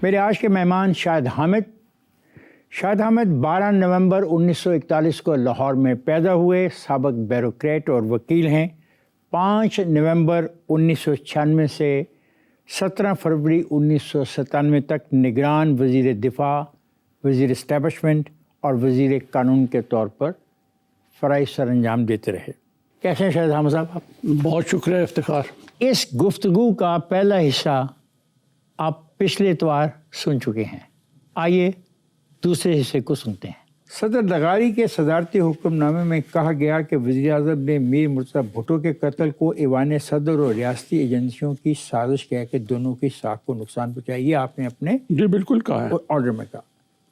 میرے آج کے مہمان شاہد حامد 12 نومبر 1941 کو لاہور میں پیدا ہوئے، سابق بیوروکریٹ اور وکیل ہیں۔ 5 نومبر 1996 سے 17 فروری 1997 تک نگران وزیر دفاع، وزیر اسٹیبلشمنٹ اور وزیر قانون کے طور پر فرائض سر انجام دیتے رہے۔ کیسے ہیں شاہد حامد صاحب آپ؟ بہت شکریہ افتخار۔ اس گفتگو کا پہلا حصہ آپ پچھلے اتوار سن چکے ہیں، آئیے دوسرے حصے کو سنتے ہیں۔ صدر لغاری کے صدارتی حکم نامے میں کہا گیا کہ وزیر اعظم نے میر مرتضیٰ بھٹو کے قتل کو ایوان صدر اور ریاستی ایجنسیوں کی سازش کہہ کے دونوں کی ساکھ کو نقصان پہنچایا، یہ آپ نے اپنے جی بالکل کہا ہے آرڈر میں کہا۔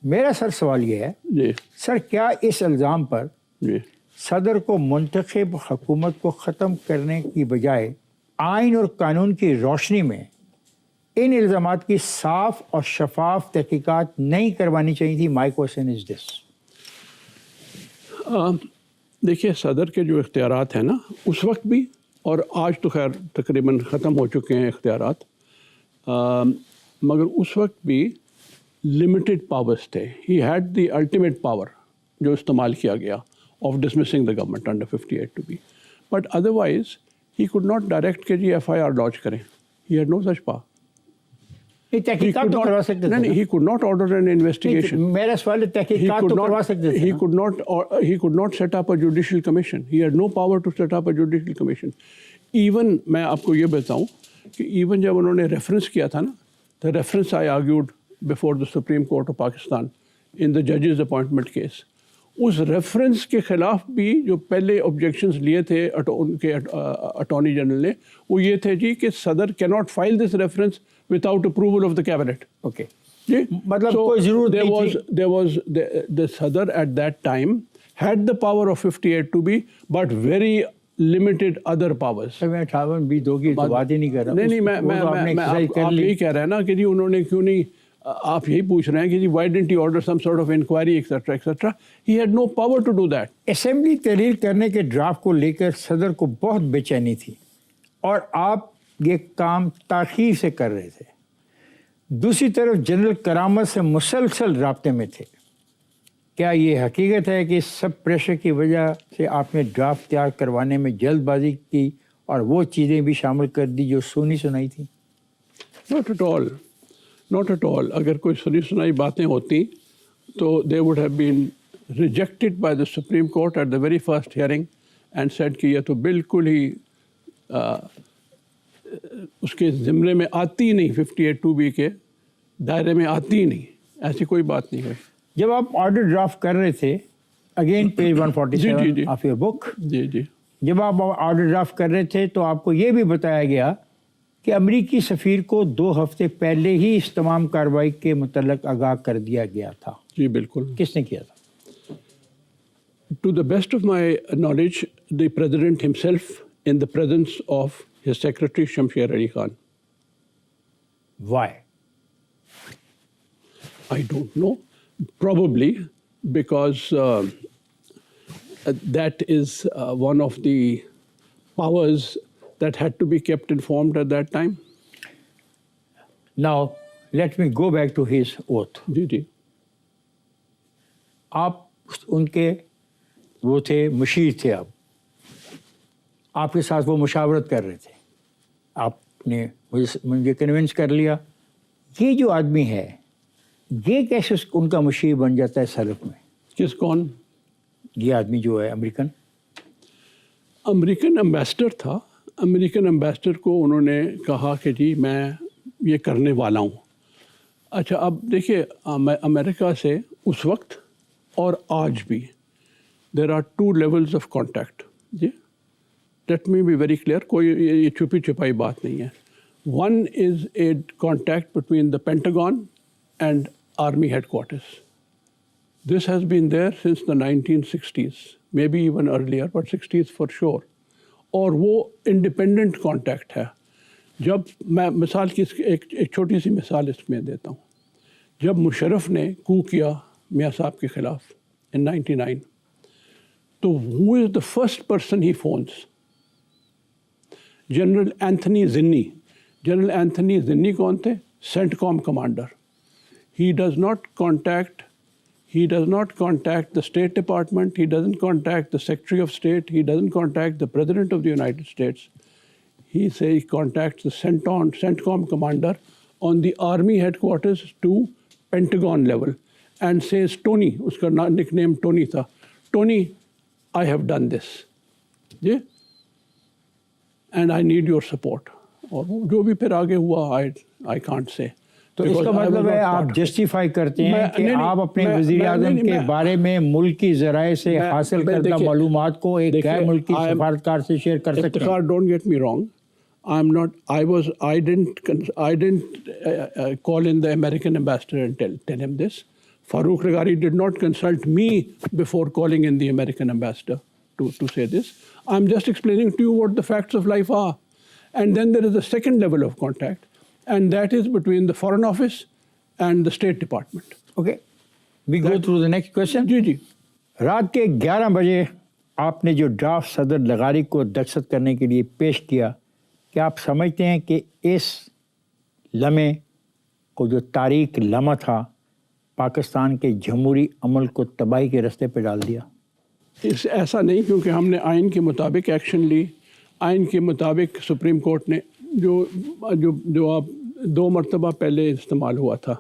میرا سر سوال یہ ہے جی سر، کیا اس الزام پر جی صدر کو منتخب حکومت کو ختم کرنے کی بجائے آئین اور قانون کی روشنی میں ان الزامات کی صاف اور شفاف تحقیقات نہیں کروانی چاہیے تھی؟ مائی کوشچن از دس۔ دیکھیے، صدر کے جو اختیارات ہیں نا، اس وقت بھی اور آج تو خیر تقریباً ختم ہو چکے ہیں اختیارات، مگر اس وقت بھی لمیٹڈ پاورز تھے۔ He had the ultimate power جو استعمال کیا گیا of dismissing the government under 58(2)، but otherwise he could not direct کہ جی FIR لانچ کریں۔ He had no such power. تحقیقات تو کروا سکتے تھے۔ He could not order an investigation. میرا سوال تحقیقات تو کروا سکتے تھے۔ He could not set up a judicial commission. He had no power to set up a judicial commission. Even میں آپ کو یہ بتاؤں کہ ایون جب انہوں نے ریفرنس کیا تھا نا، the reference I argued before the Supreme Court of Pakistan in the judges appointment case، اس ریفرنس کے خلاف بھی جو پہلے آبجیکشنز لیے تھے ان کے اٹارنی جنرل نے، وہ یہ تھے جی کہ صدر cannot file this reference without approval of the cabinet. Okay, جی مطلب کوئی ضرورت نہیں تھی۔ there was the Sadr at that time had the power of 58(2)(b but very limited other powers. میں 58 بھی دو کی بات ہی نہیں کر رہا۔ نہیں میں آپ یہی کہہ رہے ہیں نا کہ جی انہوں نے کیوں نہیں، آپ یہی پوچھ رہے ہیں کہ جی why didn't he order some sort of inquiry etc etc. He had no power to do that. Assembly تحریر کرنے کے ڈرافٹ کو لے کر صدر کو بہت بے چینی تھی اور آپ یہ کام تاخیر سے کر رہے تھے۔ دوسری طرف جنرل کرامت سے مسلسل رابطے میں تھے۔ کیا یہ حقیقت ہے کہ سب پریشر کی وجہ سے آپ نے ڈرافٹ تیار کروانے میں جلد بازی کی اور وہ چیزیں بھی شامل کر دی جو سنی سنائی تھیں؟ Not at all. Not at all. اگر کوئی سنی سنائی باتیں ہوتی تو they would have been rejected by the Supreme Court at the very first hearing and said کہ یہ تو بالکل ہی اس کے زمرے میں آتی نہیں، 58(2)(b) کے دائرے میں آتی نہیں، ایسی کوئی بات نہیں ہوئی۔ جب آپ آرڈر ڈرافٹ کر رہے تھے، again page 147 of your book, جی جی، جب آپ آرڈر ڈرافٹ کر رہے تھے تو آپ کو یہ بھی بتایا گیا کہ امریکی سفیر کو 2 ہفتے پہلے ہی اس تمام کارروائی کے متعلق آگاہ کر دیا گیا تھا۔ جی بالکل۔ کس نے کیا تھا؟ To the best of my knowledge, the President himself in the presence of his Secretary Shamsher Ali Khan. Why? I don't know. Probably because that is one of the powers that had to be kept informed at that time. Now, let me go back to his oath. جی جی، آپ ان کے وہ تھے، مشیر تھے، آپ کے ساتھ وہ مشاورت کر رہے تھے، آپ نے مجھے کنونس کر لیا۔ یہ جو آدمی ہے، یہ کیسے ان کا مشیر بن جاتا ہے سلف میں؟ کس کون؟ یہ آدمی جو ہے امریکن امبیسڈر تھا۔ امریکن امبیسڈر کو انہوں نے کہا کہ جی میں یہ کرنے والا ہوں۔ اچھا، اب دیکھیے، امریکہ سے اس وقت اور آج بھی there are 2 levels of contact. جی، let me be very clear, کوئی یہ چھپی چھپائی بات نہیں ہے۔ One is a contact between the Pentagon and Army headquarters. This has been there since the 1960s, maybe even earlier, but 60s for sure. اور وہ انڈیپینڈنٹ کانٹیکٹ ہے۔ جب میں مثال کی ایک چھوٹی سی مثال اس میں دیتا ہوں، جب مشرف نے کو کیا میاں صاحب کے خلاف in 99، تو who is the first person he phones؟ General Anthony Zinni. General Anthony Zinni کون تھے؟ CENTCOM commander. he does not contact the State Department, he doesn't contact the Secretary of State, he doesn't contact the President of the United States. He contacts the CENTCOM commander on the army headquarters to Pentagon level and says, Tony, uska nickname Tony tha, Tony, I have done this. Yeah? And I need your support. اور جو بھی پھر آگے ہوا I can't say. تو اس کا مطلب ہے آپ جسٹیفائی کرتے ہیں کہ آپ اپنے وزیر اعظم کے بارے میں ملکی ذرائع سے حاصل کردہ معلومات کو ایک غیر ملکی سفارتکار سے شیئر کر سکتے ہیں. Don't get me wrong. I didn't call in the American ambassador and tell him this. Farooq Regari did not consult me before calling in the American ambassador to say this. I'm just explaining to you what the facts of life are. And then there is a second level of contact, and that is between the Foreign Office and the State Department. Okay. We go through the next question. جی. رات کے 11 بجے آپ نے جو draft صدر لغاری کو دستخط کرنے کے لیے پیش کیا، کیا آپ سمجھتے ہیں کہ اس لمحے کو جو تاریخ لمحہ تھا پاکستان کے جمہوری عمل کو تباہی کے رستے پہ ڈال دیا؟ ایسا نہیں، کیونکہ ہم نے آئین کے مطابق ایکشن لی. آئین کے مطابق سپریم کورٹ نے جو آپ 2 مرتبہ پہلے استعمال ہوا تھا،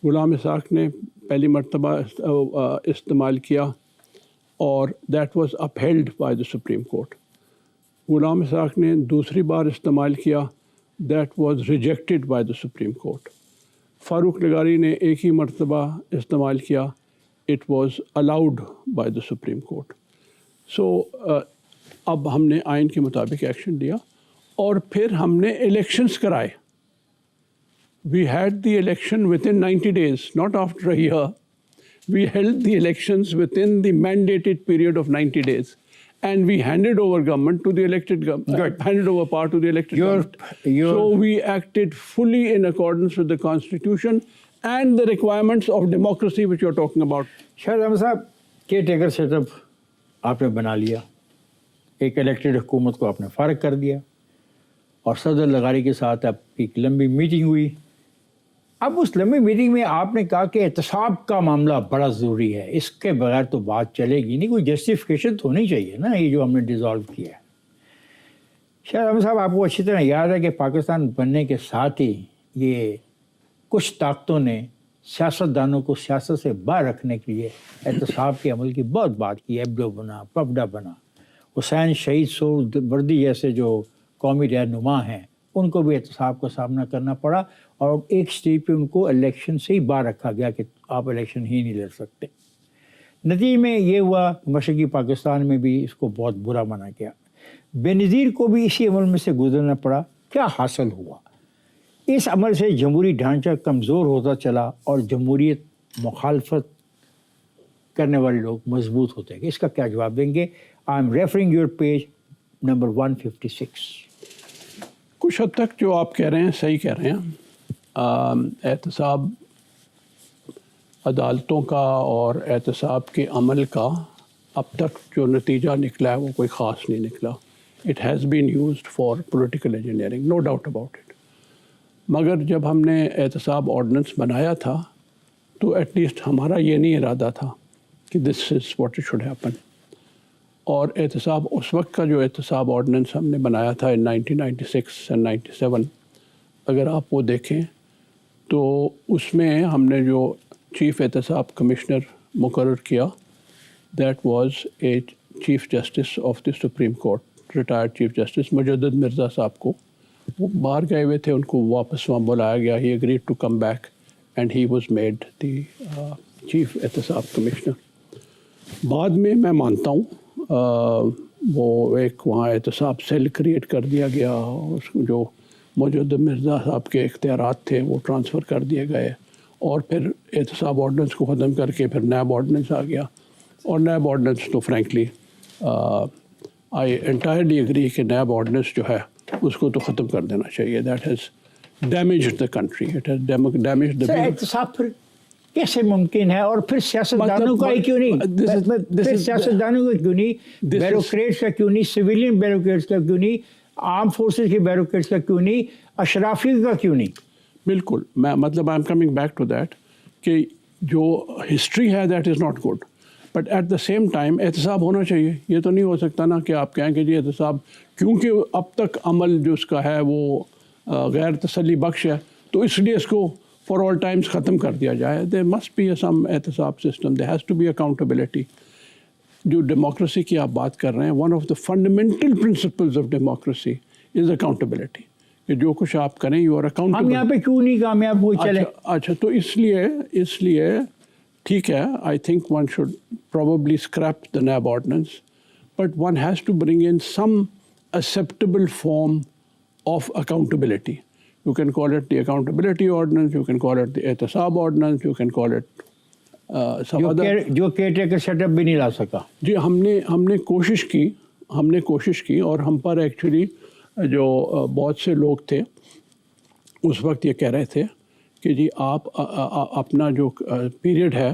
غلام اسحاق نے پہلی مرتبہ استعمال کیا اور that was upheld by the supreme Court. Ghulam Ishaq نے دوسری بار استعمال کیا، that was rejected by the supreme Court. Farooq لغاری نے ایک ہی مرتبہ استعمال کیا، it was allowed by the supreme Court. So اب ہم نے آئین کے مطابق ایکشن لیا اور پھر ہم نے الیکشنز کرائے. We had the election within 90 days, not after a year. We held the elections within the mandated period of 90 days. And we handed over government to the elected government, handed over power to the elected government. So we acted fully in accordance with the Constitution and the requirements of democracy which you're talking about. شاہد احمد صاحب، care taker set up آپ نے بنا لیا، ایک elected حکومت کو آپ نے فارغ کر دیا اور صدر لغاری کے ساتھ آپ کی ایک لمبی میٹنگ ہوئی. اب اس لمبی میٹنگ میں آپ نے کہا کہ احتساب کا معاملہ بڑا ضروری ہے، اس کے بغیر تو بات چلے گی نہیں، کوئی جسٹیفیکیشن تو ہونی چاہیے نا یہ جو ہم نے ڈیزالو کیا ہے. شاہد احمد صاحب، آپ کو اچھی طرح یاد ہے کہ پاکستان بننے کے ساتھ ہی یہ کچھ طاقتوں نے سیاستدانوں کو سیاست سے باہر رکھنے کے لیے احتساب کے عمل کی بہت بات کی. ایبڈو بنا، پپڈا بنا، حسین شہید سہروردی جیسے جو قومی رہنما ہیں ان کو بھی احتساب کا سامنا کرنا پڑا اور ایک سٹیج پہ ان کو الیکشن سے ہی باہر رکھا گیا کہ آپ الیکشن ہی نہیں لڑ سکتے. نتیجے میں یہ ہوا مشرقی پاکستان میں بھی اس کو بہت برا مانا گیا. بے نظیر کو بھی اسی عمل میں سے گزرنا پڑا. کیا حاصل ہوا؟ اس عمل سے جمہوری ڈھانچہ کمزور ہوتا چلا اور جمہوریت مخالفت کرنے والے لوگ مضبوط ہوتے گئے. اس کا کیا جواب دیں گے؟ I am referring your page number 156. کچھ حد تک جو آپ کہہ رہے ہیں صحیح کہہ رہے ہیں. احتساب عدالتوں کا اور احتساب کے عمل کا اب تک جو نتیجہ نکلا ہے وہ کوئی خاص نہیں نکلا. It has been used for political engineering, no doubt about it. مگر جب ہم نے احتساب آرڈیننس بنایا تھا تو ایٹ لیسٹ ہمارا یہ نہیں ارادہ تھا کہ this is what it should happen. اور احتساب اس وقت کا جو احتساب آرڈیننس ہم نے بنایا تھا ان 1996 and 97، اگر آپ وہ دیکھیں تو اس میں ہم نے جو چیف احتساب کمشنر مقرر کیا، that was a chief justice of the supreme court, retired chief justice مجدد مرزا صاحب کو. وہ باہر گئے ہوئے تھے، ان کو واپس وہاں بلایا گیا. He agreed to come back and he was made the chief احتساب کمشنر. بعد میں مانتا ہوں وہ ایک وہاں احتساب سیل کریٹ کر دیا گیا، اس کو جو مجدد مرزا صاحب کے اختیارات تھے وہ ٹرانسفر کر دیے گئے اور پھر احتساب آرڈیننس کو ختم کر کے پھر نیب آرڈیننس آ گیا. اور نیب آرڈیننس تو فرینکلی آئی انٹائرلی اگری کہ نیب آرڈیننس جو ہے اس کو تو ختم کر دینا چاہیے. That has damaged the country, it has damaged the. احتساب پھر کیسے ممکن ہے؟ اور پھر سیاستدانوں کا کیوں نہیں؟ پھر سیاستدانوں کا کیوں نہیں؟ بیوروکریٹس کا کیوں نہیں؟ سویلین بیوروکریٹس کا کیوں نہیں؟ آرم فورسز کے بیوروکریٹس کا کیوں نہیں؟ اشرافی کا کیوں نہیں؟ بالکل، میں مطلب I am coming back to that کہ جو ہسٹری ہے that is not good, but at the same time احتساب ہونا چاہیے. یہ تو نہیں ہو سکتا نا کہ آپ کہیں کہ جی احتساب, کیونکہ اب تک عمل جو اس کا ہے وہ غیر تسلی بخش ہے تو اس لیے اس کو فار آل ٹائمز ختم کر دیا جائے. دیر مسٹ بی سم احتساب system, there has to be accountability. جو ڈیموکریسی کی آپ بات کر رہے ہیں, one of the fundamental principles of democracy is accountability, کہ جو کچھ آپ کریں یو آر اکاؤنٹیبل. ہم یہاں پہ کیوں نہیں کامیاب ہوئے چلے؟ اچھا تو اس لیے ٹھیک ہے, I think one should probably scrap the NAB ordinance, but one has to bring in some acceptable form of accountability. You can call it the accountability ordinance, you can call it the احتساب ordinance, you can call it some other. جو care taker set up بھی نہیں لا سکا. جی ہم نے کوشش کی اور ہم پر ایکچولی جو بہت سے لوگ تھے اس وقت یہ کہہ رہے تھے کہ جی آپ اپنا جو پیریڈ ہے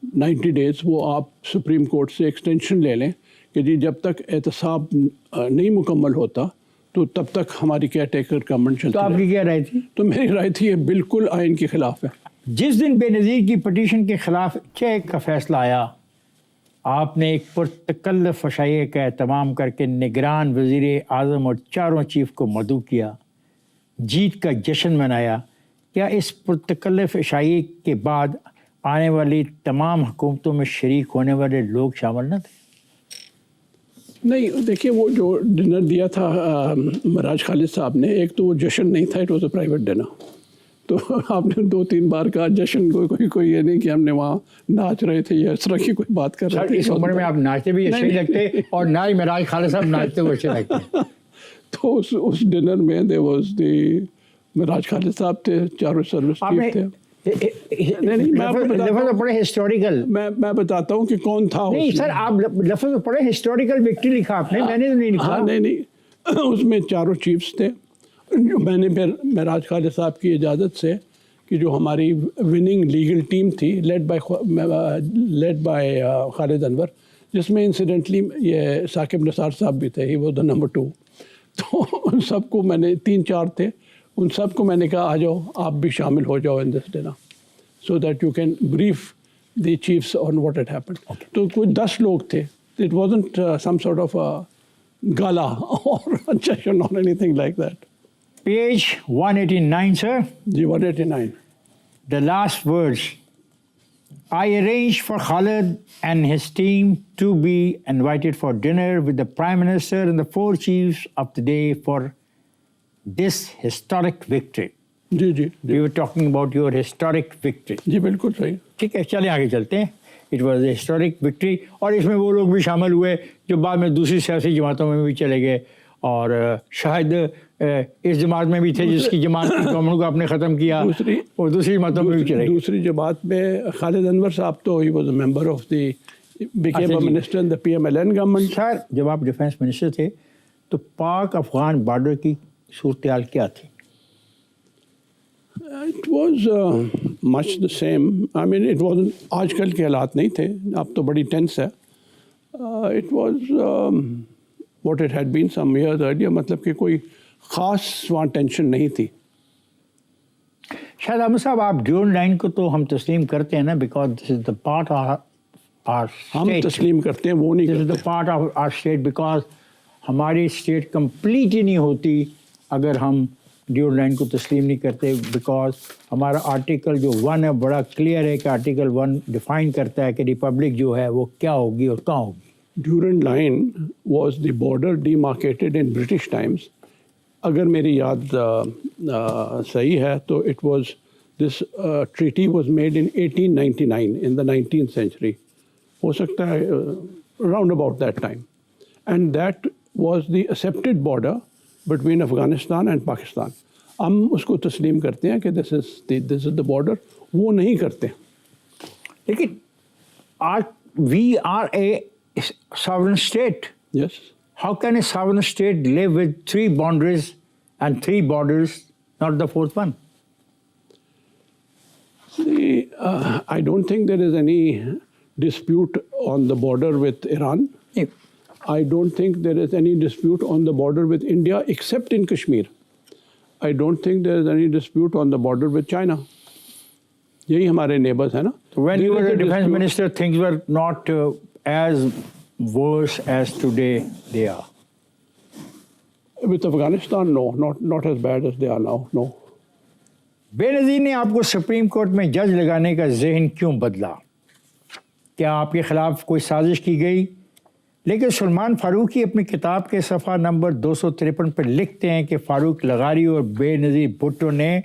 90 days وہ آپ سپریم کورٹ سے ایکسٹینشن لے لیں کہ جی جب تک احتساب نہیں مکمل ہوتا تو تب تک ہماری کیئر ٹیکر گورنمنٹ چلتی. تو آپ کی کیا رائے تھی؟ تو میری رائے تھی یہ بالکل آئین کے خلاف ہے. جس دن بے نظیر کی پٹیشن کے خلاف چیک کا فیصلہ آیا, آپ نے ایک پرتکلف فشائیے کا اہتمام کر کے نگران وزیر اعظم اور چاروں چیف کو مدعو کیا, جیت کا جشن منایا. کیا اس پرتکلف اشائیے کے بعد آنے والی تمام حکومتوں میں شریک ہونے والے لوگ شامل نہ تھے؟ نہیں دیکھیے, وہ جو ڈنر دیا تھا مراج خالد صاحب نے, ایک تو وہ جشن نہیں تھا, it was a private dinner. تو آپ نے 2-3 بار کہا جشن, کوئی یہ نہیں کہ ہم نے وہاں ناچ رہے تھے یا اس طرح کی کوئی بات کر رہے تھے. اس عمر میں آپ ناچتے بھی اچھے لگتے اور نہ ہی مراج خالد صاحب ناچتے ہوئے اچھے لگتے. تو اس ڈنر میں دیر واز دی مراج خالد صاحب تھے, چاروں سروس چیف تھے. لفظ پڑھے ہسٹوریکل, میں بتاتا ہوں کہ کون تھا. نہیں سر, آپ لفظ پڑھے ہسٹوریکل وکٹری لکھا آپ نے, میں نے تو نہیں لکھا. نہیں, اس میں چاروں چیفس تھے. میں نے پھر مراج خالد صاحب کی اجازت سے کہ جو ہماری وننگ لیگل ٹیم تھی لیڈ بائی خالد انور, جس میں انسیڈنٹلی یہ ثاقب نثار صاحب بھی تھے, ہی واز دا نمبر 2. تو ان سب کو میں نے 3-4 تھے, ان سب کو میں نے کہا آ جاؤ آپ بھی شامل ہو جاؤ in this dinner, so that you can brief the chiefs on what it happen. تو کوئی 10 لوگ تھے. It wasn't some sort of gala اور جشن اور anything like that. Page 189, sir. جی 189. The last words. I arranged for Khalid and his team to be invited for dinner with the Prime Minister and the 4 chiefs of the day for this historic victory. جی جی We were talking about your historic victory. جی بالکل صحیح. ٹھیک ہے, چلیں آگے چلتے ہیں. It was a historic victory, اور اس میں وہ لوگ بھی شامل ہوئے جو بعد میں دوسری سیاسی جماعتوں میں بھی چلے گئے, اور شاید اس جماعت میں بھی تھے جس کی جماعت کی گورنمنٹ کو آپ نے ختم کیا, اور دوسری جماعتوں میں بھی چلے گئے. دوسری جماعت میں خالد انور صاحب تو he was a member of the became a minister in the PMLN government. سر جب آپ ڈیفینس منسٹر تھے تو پاک افغان بارڈر کی صورتحال کیا تھی؟ It was much the same. I mean, it wasn't, آج کل کے حالات نہیں تھے, اب تو بڑی ٹینس ہے. It was what it had been some years earlier, مطلب کہ کوئی خاص وہاں ٹینشن نہیں تھی. شاید احمد صاحب آپ ڈیورنڈ لائن کو تو ہم تسلیم کرتے ہیں نا, because this is the part of our ہم تسلیم کرتے ہیں, وہ نہیں this is the part of our state, because ہماری اسٹیٹ کمپلیٹ ہی نہیں ہوتی اگر ہم ڈیورنڈ لائن کو تسلیم نہیں کرتے, بیکاز ہمارا آرٹیکل جو 1 ہے بڑا کلیئر ہے کہ آرٹیکل 1 ڈیفائن کرتا ہے کہ ریپبلک جو ہے وہ کیا ہوگی اور کہاں ہوگی. Durand line was the border demarcated in British Times. اگر میری یاد صحیح ہے تو it was this treaty was made in 1899 in the 19th century, ہو سکتا ہے round about that time, and that was the accepted border between Afghanistan and Pakistan. ہم اس کو تسلیم کرتے ہیں کہ دس از دا بارڈر, وہ نہیں کرتے. لیکن we are a sovereign state. Yes. How can a sovereign state live with 3 boundaries and 3 borders, not the 4th one? I don't think there is any dispute on the border with Iran. Yeah. I don't think there is any dispute on the border with India except in Kashmir. I don't think there is any dispute on the border with China. یہی ہمارے neighbours ہیں نا. When you There were is the a defense dispute. minister, things were not as worse as today they are. With Afghanistan, no, not as bad as they are now, no. بے نظیر نے آپ کو supreme court میں جج لگانے کا ذہن کیوں بدلا؟ کیا آپ کے خلاف کوئی سازش کی گئی؟ لیکن سلمان فاروقی اپنی کتاب کے صفحہ نمبر 253 پر لکھتے ہیں کہ فاروق لغاری اور بے نظیر بھٹو نے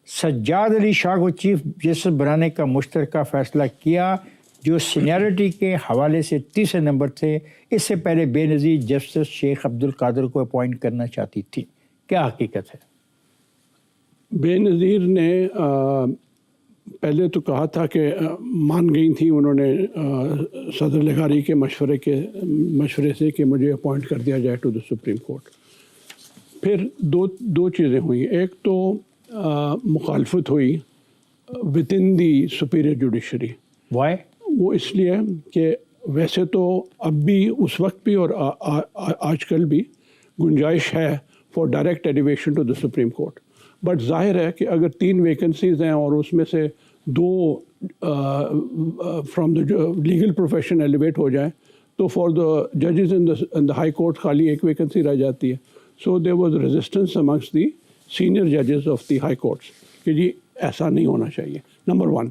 سجاد علی شاہ کو چیف جسٹس بنانے کا مشترکہ فیصلہ کیا، جو سینیئرٹی کے حوالے سے تیسرے نمبر تھے. اس سے پہلے بے نظیر جسٹس شیخ عبد القادر کو اپوائنٹ کرنا چاہتی تھی. کیا حقیقت ہے؟ بے نظیر نے پہلے تو کہا تھا کہ مان گئی تھیں انہوں نے صدر لغاری کے مشورے سے کہ مجھے اپوائنٹ کر دیا جائے ٹو دا سپریم کورٹ. پھر دو چیزیں ہوئیں. ایک تو مخالفت ہوئی within the superior judiciary. Why? وہ اس لیے کہ ویسے تو اب بھی اس وقت بھی اور آج کل بھی گنجائش ہے for direct elevation to the supreme court. But ظاہر ہے کہ اگر 3 ویکنسیز ہیں اور اس میں سے 2 from the legal profession elevate ہو جائیں تو فار دا ججز ان دا ہائی کورٹ خالی 1 ویکنسی رہ جاتی ہے. So there was resistance amongst the senior ججز آف دی ہائی کورٹس کہ جی ایسا نہیں ہونا چاہیے. نمبر 1.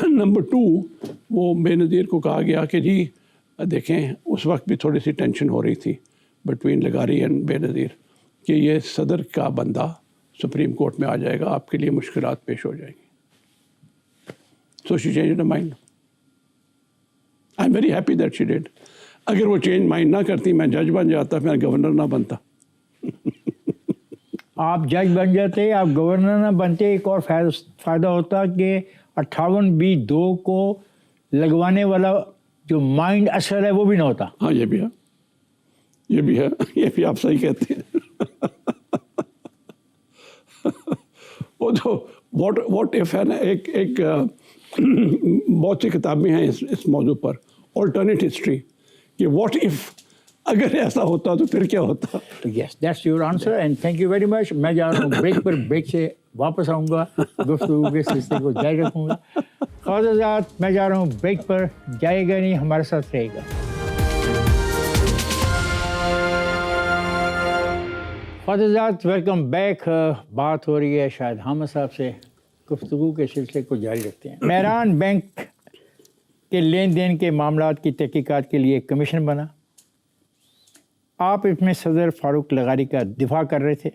نمبر 2, وہ بے نظیر کو کہا گیا کہ جی دیکھیں اس وقت بھی تھوڑی سی ٹینشن ہو رہی تھی بٹوین لغاری اینڈ بے نظیر کہ یہ صدر کا بندہ سپریم کورٹ میں آ جائے گا، آپ کے لیے مشکلات پیش ہو جائیں گی. So she change mind. I am very happy that she did. اگر وہ چینج مائنڈ نہ کرتی میں جج بن جاتا، میں گورنر نہ بنتا. آپ جج بن جاتے، آپ گورنر نہ بنتے. ایک اور فائدہ ہوتا کہ 58B(2) کو لگوانے والا جو مائنڈ اثر ہے وہ بھی نہ ہوتا. ہاں یہ بھی ہے، یہ بھی ہے، یہ بھی آپ صحیح کہتے ہیں. وہ تو واٹ ایف ہے نا، ایک بہت سی کتابیں ہیں اس موضوع پر، آلٹرنیٹ ہسٹری، کہ واٹ ایف اگر ایسا ہوتا تو پھر کیا ہوتا. Yes, that's your answer and thank you very much. میں جا رہا ہوں بریک پر، بریک سے واپس آؤں گا، گفتگو کے سلسلے کو جاری رکھوں گا. خواجہ میں جا رہا ہوں بریک پر، جائے گا نہیں، ہمارے ساتھ رہے گا. خواجہ ویلکم بیک. بات ہو رہی ہے شاہد حامد صاحب سے، گفتگو کے سلسلے کو جاری رکھتے ہیں. مہران بینک کے لین دین کے معاملات کی تحقیقات کے لیے ایک کمیشن بنا. آپ اس میں صدر فاروق لغاری کا دفاع کر رہے تھے.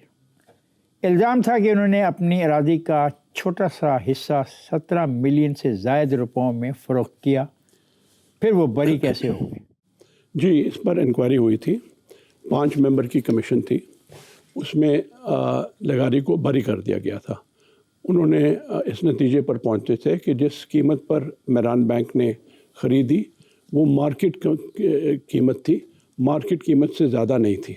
الزام تھا کہ انہوں نے اپنی اراضی کا چھوٹا سا حصہ 17 ملین سے زائد روپوں میں فروخت کیا. پھر وہ بری کیسے ہو گئے؟ جی، اس پر انکوائری ہوئی تھی، 5 ممبر کی کمیشن تھی. اس میں لغاری کو بری کر دیا گیا تھا. انہوں نے اس نتیجے پر پہنچے تھے کہ جس قیمت پر مہران بینک نے خریدی وہ مارکیٹ قیمت تھی، مارکیٹ قیمت سے زیادہ نہیں تھی.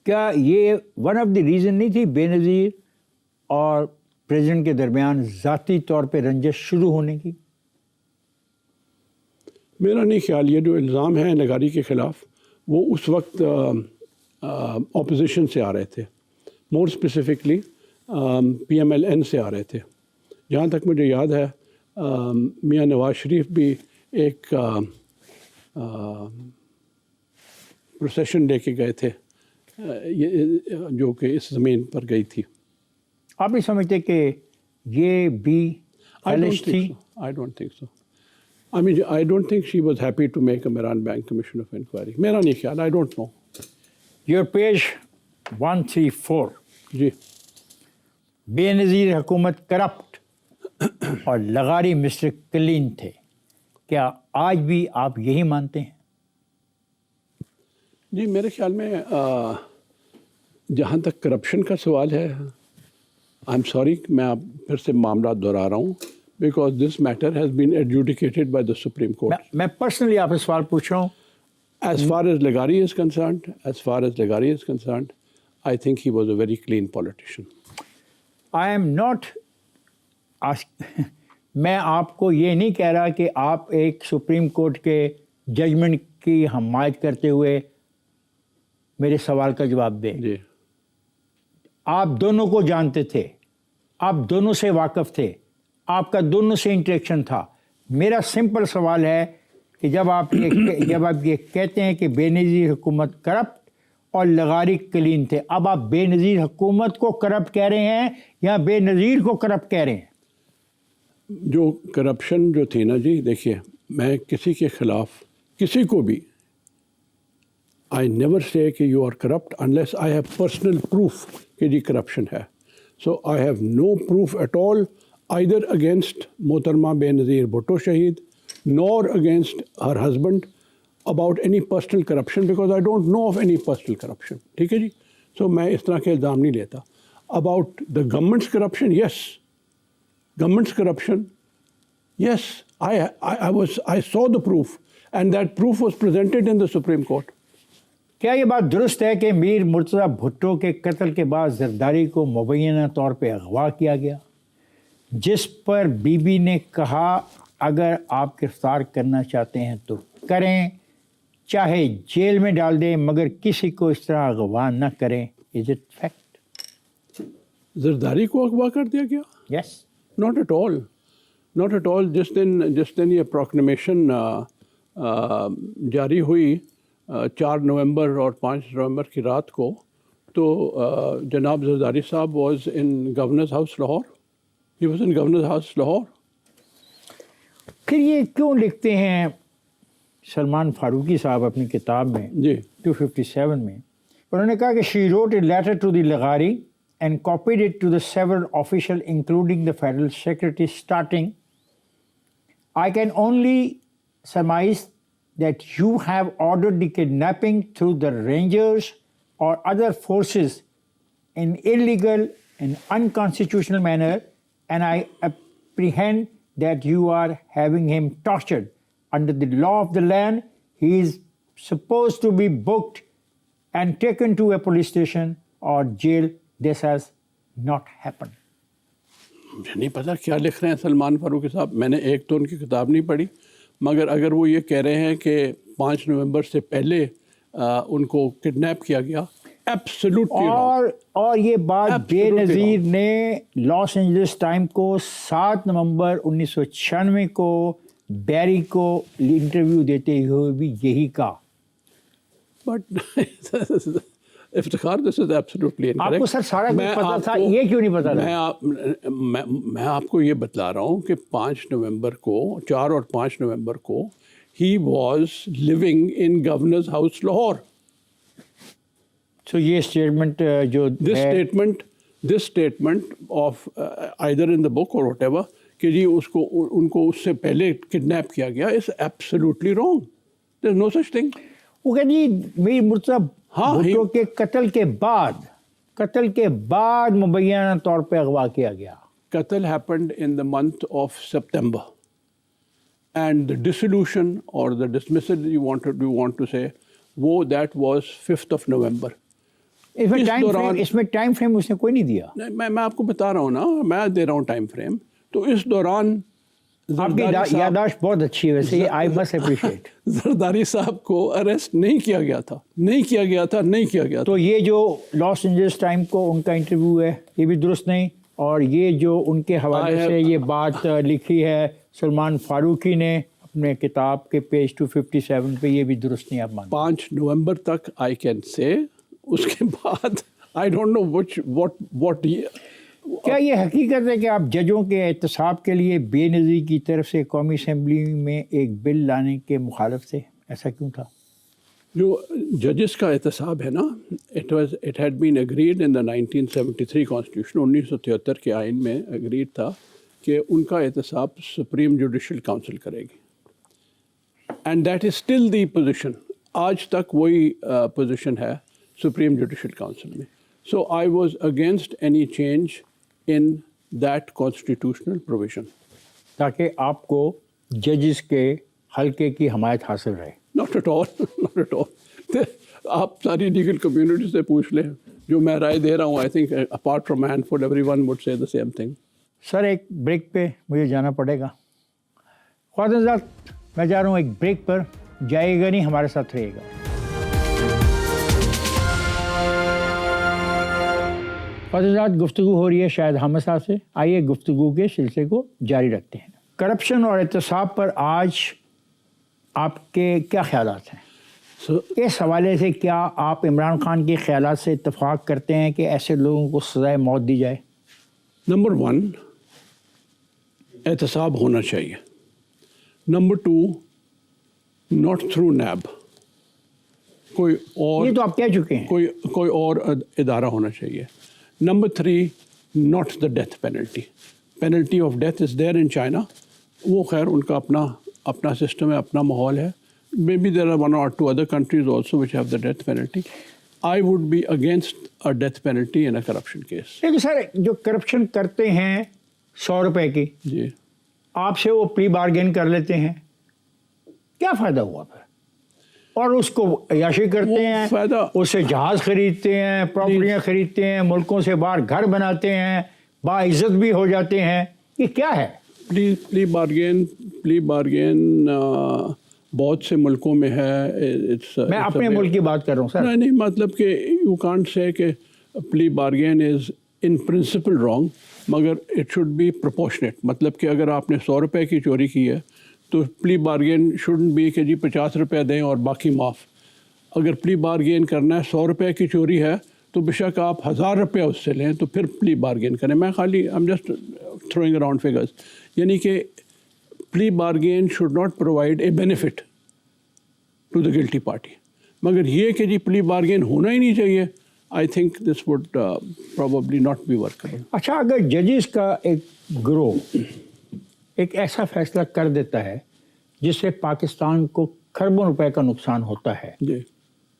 کیا یہ ون آف دی ریزن نہیں تھی بے نظیر اور پریزیڈنٹ کے درمیان ذاتی طور پہ رنجش شروع ہونے کی؟ میرا نہیں خیال. یہ جو الزام ہیں لغاری کے خلاف وہ اس وقت اپوزیشن سے آ رہے تھے، مور اسپیسیفکلی PMLN سے آ رہے تھے. جہاں تک مجھے یاد ہے میاں نواز شریف بھی ایک پروسیشن لے کے گئے تھے جو کہ اس زمین پر گئی تھی. آپ نہیں سمجھتے کہ یہ بھی خلش تھی؟ I don't think so. I don't think she was happy to make a Mehran Bank Commission of Inquiry. میرا نہیں خیال. I don't know. Your page 134. جی. بے نظیر حکومت کرپٹ اور لغاری مسٹر کلین تھے. کیا آج بھی آپ یہی مانتے ہیں؟ جی میرے خیال میں جہاں تک کرپشن کا سوال ہے، آئی ایم سوری میں آپ پھر سے معاملات دہرا رہا ہوں، because this matter has been adjudicated by the supreme court. میں پرسنلی آپ سے سوال پوچھ رہا ہوں. As far as Lagari is concerned, I think he was a very clean politician. I am not میں آپ کو یہ نہیں کہہ رہا کہ آپ ایک سپریم کورٹ کے ججمنٹ کی حمایت کرتے ہوئے میرے سوال کا جواب دیں. جی. آپ دونوں کو جانتے تھے، آپ دونوں سے واقف تھے، آپ کا دونوں سے انٹریکشن تھا. میرا سمپل سوال ہے کہ جب آپ یہ کہتے ہیں کہ بے نظیر حکومت کرپٹ اور لغاری کلین تھے, اب آپ بے نظیر حکومت کو کرپٹ کہہ رہے ہیں یا بے نظیر کو کرپٹ کہہ رہے ہیں؟ جو کرپشن جو تھی نا جی, دیکھیے میں کسی کے خلاف کسی کو بھی آئی نیور سے کہ you are corrupt unless I have personal proof کہ جی کرپشن ہے. So I have no proof at all either against محترمہ بے نظیر بھٹو شہید nor against her husband about any personal corruption because I don't know of any personal corruption. ٹھیک ہے جی. سو میں اس طرح کے الزام نہیں لیتا. About the government's corruption, yes. Government's corruption, yes. I saw the proof and that proof was presented in the Supreme Court. کیا یہ بات درست ہے کہ میر مرتضیٰ بھٹو کے قتل کے بعد زرداری کو مبینہ طور پہ اغوا کیا گیا, جس پر بی بی نے کہا اگر آپ گرفتار کرنا چاہتے ہیں تو کریں, چاہے جیل میں ڈال دیں مگر کسی کو اس طرح اغوا نہ کریں. Is it fact? زرداری کو اغوا کر دیا گیا؟ Yes. Not at all, not at all. جس دن یہ پروکلیمیشن جاری ہوئی 4 نومبر اور 5 نومبر کی رات کو, تو جناب زرداری صاحب was in governor's house Lahore. He was in governor's house Lahore. پھر یہ کیوں لکھتے ہیں سلمان فاروقی صاحب اپنی کتاب میں جی 257 میں, انہوں نے کہا کہ she wrote a letter to the Laghari and copied it to the several officials including the federal secretary starting, I can only surmise that you have ordered the kidnapping through the Rangers or other forces in illegal and unconstitutional manner, and I apprehend that you are having him tortured. Under the law of the land, he is supposed to be booked and taken to a police station or jail. This has not happened. مجھے نہیں پتا کیا لکھ رہے ہیں سلمان فاروقی صاحب. میں نے ایک تو ان کی کتاب نہیں پڑھی, مگر اگر وہ یہ کہہ رہے ہیں کہ 5 نومبر سے پہلے ان کو کڈنیپ کیا گیا, ایبسلیوٹلی اور یہ بات بے نظیر نے لاس اینجلس ٹائم کو 7 نومبر 1996 کو بیری کو انٹرویو دیتے ہوئے بھی یہی کہا. But Iftikhar this is absolutely incorrect. آپ کو سر سارا کچھ پتا تھا, یہ کیوں نہیں پتا تھا؟ میں آپ کو یہ بتلا رہا ہوں کہ 5 نومبر کو 4 اور 5 نومبر کو he was living in governor's house Lahore. So یہ اسٹیٹمنٹ جو this statement of either in the book اور واٹ ایور کہ جی ان کو اس سے پہلے کڈنیپ کیا گیا is absolutely wrong. There is no such thing. وہ کہ جی میر مرتضیٰ بھٹو کے قتل کے بعد مبینہ طور پہ اغوا کیا گیا. قتل happened in the month of September and the dissolution or the dismissal you want to say وہ that was 5th of November. اس میں ٹائم فریم اس نے کوئی نہیں دیا. میں آپ کو بتا رہا ہوں نا, میں دے رہا ہوں ٹائم فریم. تو اس دوران آپ کی یاداشت بہت اچھی ہے ویسے, آئی مسٹ اپریشیٹ. زرداری صاحب کو اریسٹ نہیں کیا گیا تھا. تو یہ جو لاس اینجلس ٹائم کو ان کا انٹرویو ہے یہ بھی درست نہیں, اور یہ جو ان کے حوالے سے یہ بات لکھی ہے سلمان فاروقی نے اپنے کتاب کے پیج 257 پہ, یہ بھی درست نہیں آپ مانتے. 5 نومبر تک آئی کین سے, اس کے بعد آئی ڈونٹ نو واٹ. کیا یہ حقیقت ہے کہ آپ ججوں کے احتساب کے لیے بے نظیر کی طرف سے قومی اسمبلی میں ایک بل لانے کے مخالف تھے؟ ایسا کیوں تھا؟ جو ججز کا احتساب ہے نا, it had been agreed in the 1973 constitution, 1973 کے آئین میں agreed تھا کہ ان کا احتساب سپریم جوڈیشل کاؤنسل کرے گی. And that is still the position. آج تک وہی پوزیشن ہے سپریم جوڈیشل کاؤنسل میں. So I was against any change in that constitutional provision. تاکہ آپ کو ججز کے حلقے کی حمایت حاصل رہے. Not at all. آپ ساری لیگل کمیونٹی سے پوچھ لیں جو میں رائے دے رہا ہوں. I think apart from handful everyone would say the same thing. سر ایک بریک پہ مجھے جانا پڑے گا. خواتین حضرات میں جا رہا ہوں ایک بریک پر, جائے گا نہیں, ہمارے ساتھ رہے گا. حضرات گفتگو ہو رہی ہے شاہد حامد صاحب سے. آئیے گفتگو کے سلسلے کو جاری رکھتے ہیں. کرپشن اور احتساب پر آج آپ کے کیا خیالات ہیں؟ اس حوالے سے کیا آپ عمران خان کے خیالات سے اتفاق کرتے ہیں کہ ایسے لوگوں کو سزائے موت دی جائے؟ نمبر 1 احتساب ہونا چاہیے. نمبر 2 ناٹ تھرو نیب، کوئی اور، یہ تو آپ کہہ چکے ہیں. کوئی اور ادارہ ہونا چاہیے. Number 3 not the death penalty of death is there in China. وہ خیر ان کا اپنا سسٹم ہے، اپنا ماحول ہے. May be there are 1 or 2 other countries also which have the death penalty. I would be against a death penalty in a corruption case. لیکن سر جو کرپشن کرتے ہیں 100 روپے کی، جی آپ سے وہ پری بارگین کر لیتے ہیں، کیا فائدہ ہوا پھر؟ اور اس کو عیاشی کرتے ہیں، فائدہ، اس سے جہاز خریدتے ہیں، پراپرٹیاں خریدتے ہیں، ملکوں سے باہر گھر بناتے ہیں، باعزت بھی ہو جاتے ہیں. یہ کیا ہے؟ پلی بارگین بہت سے ملکوں میں ہے. میں اپنے ملک کی بات کر رہا ہوں سر. نہیں مطلب کہ یو کانٹ سے کہ plea bargain is in principle wrong, مگر اٹ شوڈ بی پروپورشنیٹ. مطلب کہ اگر آپ نے 100 روپے کی چوری کی ہے تو پلی بارگین شوڈنٹ بی کہ جی 50 روپے دیں اور باقی معاف. اگر پلی بارگین کرنا ہے 100 روپے کی چوری ہے تو بے شک آپ 1000 روپے اس سے لیں تو پھر پلی بارگین کریں. میں خالی am just throwing around figures. یعنی کہ plea bargain should not provide a benefit to the guilty party. مگر یہ کہ جی پلی بارگین ہونا ہی نہیں چاہیے، I think this would probably not be workable. اچھا، اگر ججز کا ایک گروہ ایک ایسا فیصلہ کر دیتا ہے جس سے پاکستان کو کھربوں روپے کا نقصان ہوتا ہے جی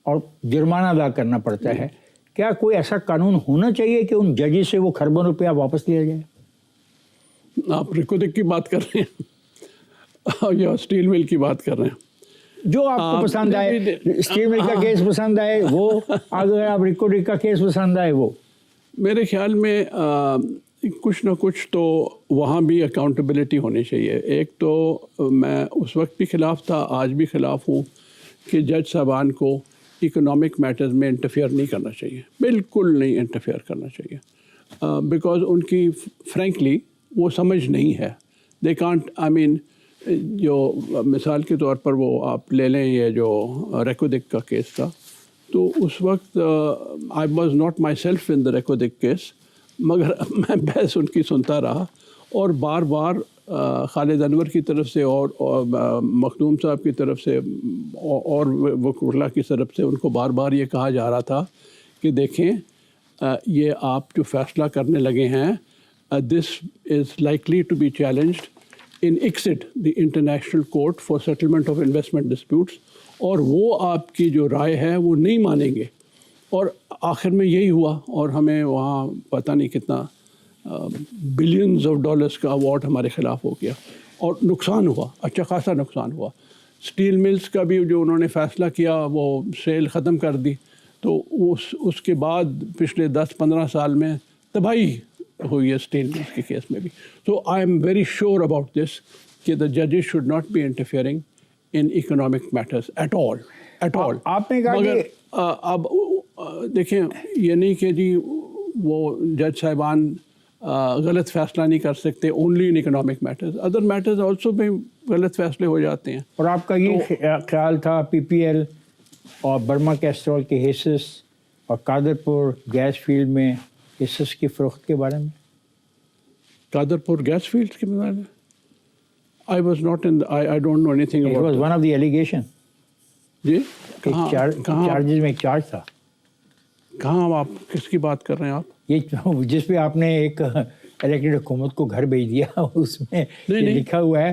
اور جرمانہ ادا کرنا پڑتا ہے، کیا کوئی ایسا قانون ہونا چاہیے کہ ان ججز سے وہ کھربوں روپیہ واپس لیا جائے؟ آپ ریکوڈک کی بات کر رہے ہیں یا اسٹیل مل کی بات کر رہے ہیں؟ جو آپ کو پسند آئے، اسٹیل مل کا کیس پسند آئے وہ، اگر آپ ریکوڈک کا کیس پسند آئے وہ. میرے خیال میں کچھ نہ کچھ تو وہاں بھی اکاؤنٹیبلٹی ہونی چاہیے. ایک تو میں اس وقت بھی خلاف تھا، آج بھی خلاف ہوں کہ جج صاحبان کو اکنامک میٹرز میں انٹرفیئر نہیں کرنا چاہیے، بالکل نہیں انٹرفیئر کرنا چاہیے. بیکاز ان کی فرینکلی وہ سمجھ نہیں ہے. دے کانٹ، آئی مین جو مثال کے طور پر وہ آپ لے لیں یہ جو ریکودک کا کیس تھا، تو اس وقت I was not myself in the Reko Diq case, مگر میں بحث ان کی سنتا رہا اور بار بار خالد انور کی طرف سے اور مخدوم صاحب کی طرف سے اور وکلاء کی طرف سے ان کو بار بار یہ کہا جا رہا تھا کہ دیکھیں یہ آپ جو فیصلہ کرنے لگے ہیں this is likely to be challenged in ICSID, the International Court for Settlement of Investment Disputes, اور وہ آپ کی جو رائے ہے وہ نہیں مانیں گے. اور آخر میں یہی ہوا اور ہمیں وہاں پتہ نہیں کتنا بلینز آف ڈالرز کا اوارڈ ہمارے خلاف ہو گیا اور نقصان ہوا، اچھا خاصا نقصان ہوا. اسٹیل ملز کا بھی جو انہوں نے فیصلہ کیا وہ سیل ختم کر دی، تو اس کے بعد پچھلے 10-15 سال میں تباہی ہوئی ہے اسٹیل ملز کے کیس میں بھی. So I am very sure about this کہ دا ججز should not be interfering in economic matters at all. آپ نے کہا مگر اب دیکھیں یہ نہیں کہ جی وہ جج صاحبان غلط فیصلہ نہیں کر سکتے only in economic matters, other matters also میں غلط فیصلے ہو جاتے ہیں. اور آپ کا یہ خیال تھا پی پی ایل اور برما کیسٹرول کے حصص اور قادرپور گیس فیلڈ میں حصص کی فروخت کے بارے میں؟ قادرپور گیس فیلڈ کے بارے میں I was not in I don't know anything It about was one of the allegation. جی چارجز میں ایک چارج تھا. کہاں آپ کس کی بات کر رہے ہیں آپ؟ یہ جس پہ آپ نے ایک الیکٹڈ حکومت کو گھر بھیج دیا، اس میں لکھا ہوا ہے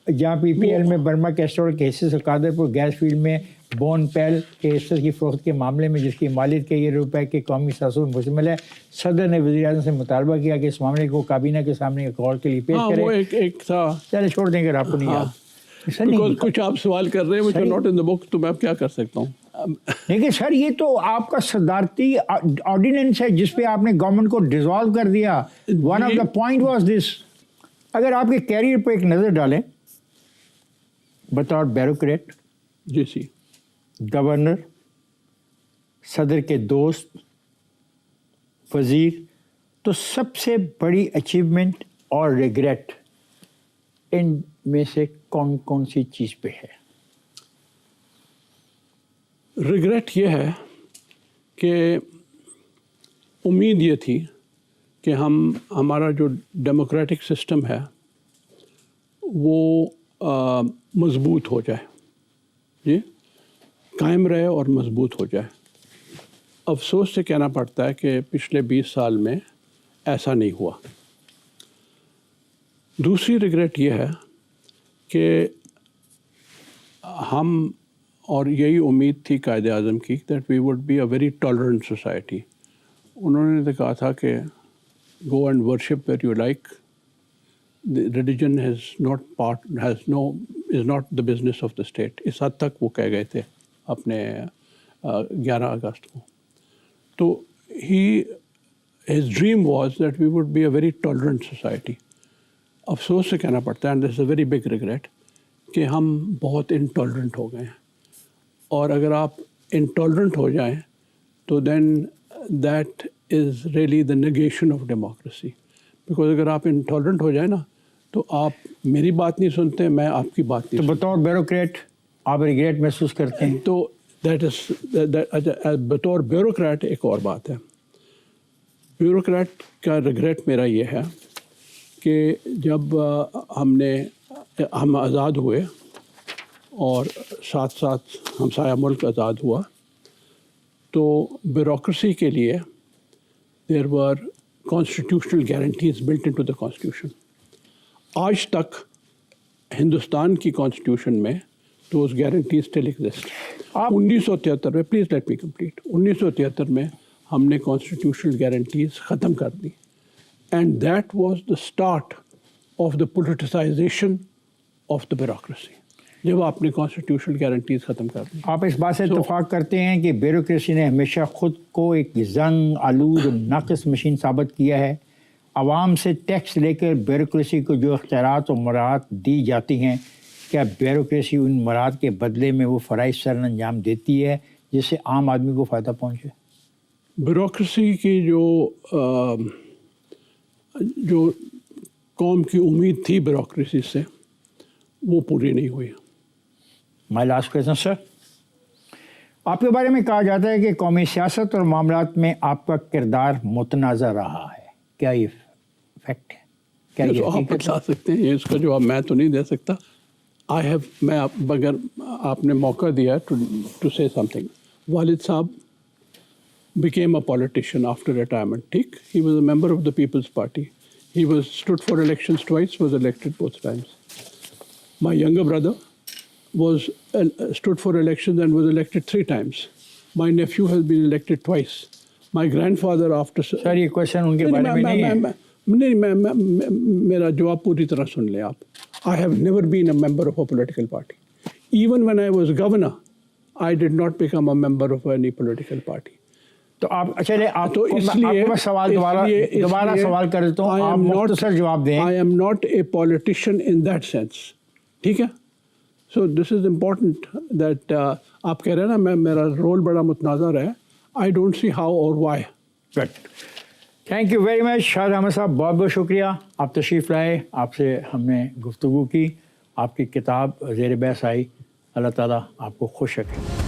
جہاں پی پی ایل میں برما کیسٹرول کے حصے سے قادرپور گیس فیلڈ میں بون پیل کے حصے کی فروخت کے معاملے میں جس کی مالیت کے یہ روپے کے قومی اثاثوں میں مشتمل ہے، صدر نے وزیر اعظم سے مطالبہ کیا کہ اس معاملے کو کابینہ کے سامنے غور کے لیے پیش کرے. وہ ایک تھا، چلے چھوڑ دیں اگر آپ کو نہیں یاد. کچھ آپ سوال کر رہے ہیں which are not in the book، تو میں اب کیا کر سکتا ہوں. لیکن سر یہ تو آپ کا صدارتی آرڈیننس ہے جس پہ آپ نے گورنمنٹ کو ڈیزالو کر دیا. One of the point was this. اگر آپ کے کیریئر پہ ایک نظر ڈالیں بطور بیوروکریٹ، جی سی، گورنر، صدر کے دوست، وزیر تو سب سے بڑی اچیومنٹ اور ریگریٹ ان میں سے کون کون سی چیز پہ ہے؟ ریگریٹ یہ ہے کہ امید یہ تھی کہ ہمارا جو ڈیموکریٹک سسٹم ہے وہ مضبوط ہو جائے، جی قائم رہے اور مضبوط ہو جائے۔ افسوس سے کہنا پڑتا ہے کہ پچھلے 20 سال میں ایسا نہیں ہوا۔ دوسری ریگریٹ یہ ہے کہ ہم، اور یہی امید تھی قائد اعظم کی، that we would be a very tolerant society. انہوں نے تو کہا تھا کہ go and worship where you like, religion is not the business of the state. اس حد تک وہ کہہ گئے تھے اپنے 11 اگست کو۔ تو his dream was that we would be a very tolerant society۔ افسوس سے کہنا پڑتا ہے، and this a very big regret, کہ ہم بہت انٹالرنٹ ہو گئے ہیں۔ اور اگر آپ انٹالرنٹ ہو جائیں تو then that is really the negation of democracy. Because اگر آپ انٹالرنٹ ہو جائیں نا تو آپ میری بات نہیں سنتے، میں آپ کی بات نہیں تو بطور بیوروکریٹ آپ ریگریٹ محسوس کرتے ہیں؟ تو بطور بیوروکریٹ ایک اور بات ہے۔ بیوروکریٹ کا ریگریٹ میرا یہ ہے کہ جب ہم آزاد ہوئے اور ساتھ ساتھ ہمسایہ ملک آزاد ہوا، تو بیوروکریسی کے لیے there were constitutional guarantees built into the constitution. آج تک ہندوستان کی کانسٹیٹیوشن میں دوز گارنٹیز اسٹل ایگزسٹ۔ 1973 میں، پلیز لیٹ می کمپلیٹ، 1973 میں ہم نے کانسٹیٹیوشنل گارنٹیز ختم کر دی، and that was the start of the politicisation of the bureaucracy, جب آپ نے کانسٹیٹیوشنل گارنٹیز ختم کر دی۔ آپ اس بات سے اتفاق کرتے ہیں کہ بیوروکریسی نے ہمیشہ خود کو ایک زنگ آلود ناقص مشین ثابت کیا ہے؟ عوام سے ٹیکس لے کر بیوروکریسی کو جو اختیارات و مراحت دی جاتی ہیں، کیا بیوروکریسی ان مراحت کے بدلے میں وہ فرائض سر انجام دیتی ہے جس سے عام آدمی کو فائدہ پہنچے؟ بیوروکریسی کی جو قوم کی امید تھی بیوروکریسی سے، وہ پوری نہیں ہوئی۔ مائی لاسٹ کویسچن سر، آپ کے بارے میں کہا جاتا ہے کہ قومی سیاست اور معاملات میں آپ کا کردار متنازع رہا ہے، کیا یہ فیکٹ ہے؟ کیا یہ آپ بتا سکتے ہیں؟ اس کا جواب میں تو نہیں دے سکتا۔ اگر آپ نے موقع دیا ٹو سے سم تھنگ، والد صاحب became a politician after retirement. ٹھیک، he was a member of the People's Party. He stood for elections twice, was elected both times. My younger brother stood for elections and was elected 3 times. My nephew has been elected twice. My grandfather after... سر یہ question ان کے بارے میں نہیں ہے۔ نہیں، میرا جواب پوری طرح سن لیں آپ۔ I have never been a member of a political party. Even when I was governor, I did not become a member of any political party. تو آپ چلے، آپ کو میں سوال دوبارہ سوال کر دیتا ہوں، آپ مختصر جواب دیں۔ I am not a politician in that sense. ٹھیک ہے، سو دس از امپورٹنٹ دیٹ آپ کہہ رہے ہیں نا میرا رول بڑا متنازع ہے۔ I don't see how or why. Good, thank you very much Shahid Ahmed صاحب، بہت بہت شکریہ، آپ تشریف لائے، آپ سے ہم نے گفتگو کی، آپ کی کتاب زیر بحث آئی۔ اللہ تعالیٰ آپ کو خوش رکھے۔